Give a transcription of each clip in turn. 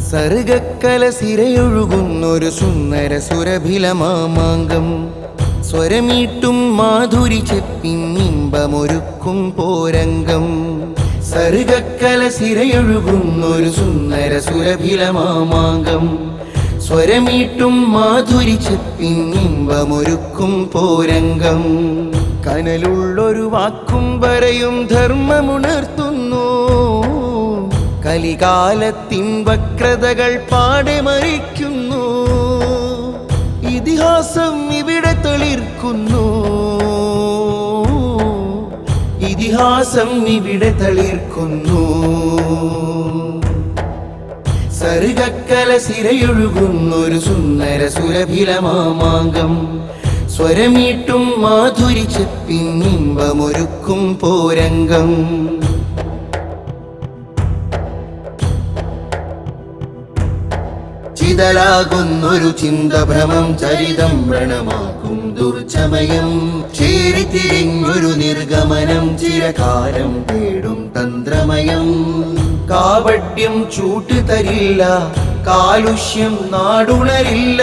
സർഗക്കല സിരയൊഴുകുന്നൊരു സുന്ദര സുരഭിലമാമാങ്കം സ്വരമീട്ടും മാധുരി ചെപ്പിൻ ഇമ്പമൊരുക്കും പോരംഗം സർഗക്കല സിരയൊഴുകുന്നൊരു സുന്ദര സുരഭിലമാമാങ്കം സ്വരമീട്ടും മാധുരി ചെപ്പിൻ ഇമ്പമൊരുക്കും പോരംഗം കനലുള്ളൊരു വാക്കും വരയും ധർമ്മമുണർത്തുന്നു കലികാലത്തിൻ വക്രതകൾ പാടെ മറിക്കുന്നു ഇതിഹാസം ഇവിടെ തളിർക്കുന്നു ഇതിഹാസം ഇവിടെ തളിർക്കുന്നു സർഗക്കല സിരയൊഴുകുന്നൊരു സുന്ദര സുരഭിലമാമാങ്കം സ്വരമീട്ടും മാധുരി ചെപ്പിൻ ഇമ്പമൊരുക്കും പോരംഗം ചിതലാകുന്നൊരു ചിന്തഭ്രമം ചരിതം വ്രണമാക്കും ദുർച്ചമയം ചേരിതിരിഞ്ഞൊരു നിർഗമനം ചിരകാലം തേടും തന്ത്രമയം കാപട്യം ചൂട്ട് തരില്ല കാലുഷ്യം നാടുണരില്ല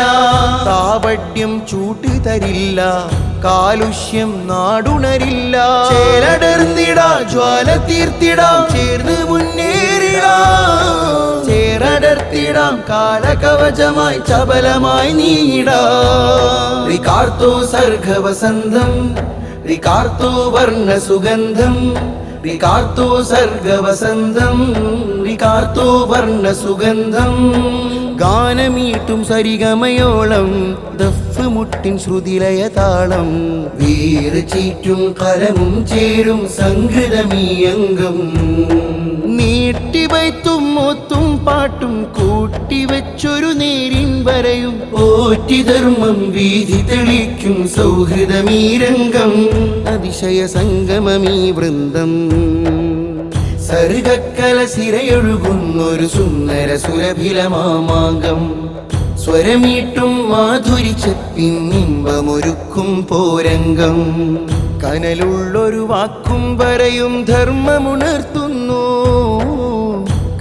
കാപട്യം ചൂട്ട് തരില്ല കാലുഷ്യം നാടുണരില്ല ചേരടർന്നിടാ ജ്വാല തീർത്തിടാം ചേർന്ന് മുന്നേറിടാം ചേരടർത്തിടാം കാലകവചമായി ചപലമായി നീടാം റികാർത്തോ സർഗവസന്തം റികാർത്തോ വർണ്ണ സുഗന്ധം റികാർത്തോ സർഗവസന്തം റികാർത്തോ വർണ്ണ സുഗന്ധം ഗാനമീട്ടും സരിഗമയോളം ദഫ് മുട്ടിൻ ശ്രുതിലയ താളം വീറ് ചീറ്റും കലമും ചേരും സംഗൃതമീയംഗം നീട്ടിവയ്ത്തും ഒത്തും പാട്ടും കൂട്ടിവെച്ചൊരു നേരിൻ വരയും പോറ്റി ധർമ്മം വീതി തെളിക്കും സൗഹൃദമീരംഗം അതിശയ സംഗമമീ വൃന്ദം സർഗക്കല സിരയൊഴുകുന്നൊരു സുന്ദര സുരഭിലമാമാങ്കം സ്വരമീട്ടും മാധുരി ചെപ്പിൻ ഇമ്പമൊരുക്കും പോരംഗം കനലുള്ളൊരു വാക്കും വരയും ധർമ്മമുണർത്തുന്നു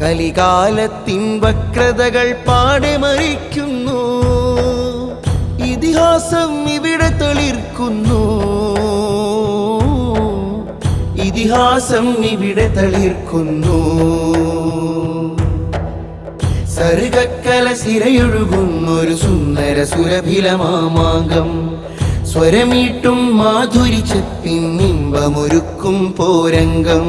കലികാലത്തിൻ വക്രതകൾ പാടെ മറിക്കുന്നു ഇതിഹാസം ഇവിടെ തളിർക്കുന്നു ഇതിഹാസം ഇവിടെ തളിർക്കുന്നു സർഗക്കല സിരയൊഴുകുന്നൊരു സുന്ദര സുരഭിലമാമാങ്കം സ്വരമീട്ടും മാധുരി ചെപ്പിൻ ഇമ്പമൊരുക്കും പോരംഗം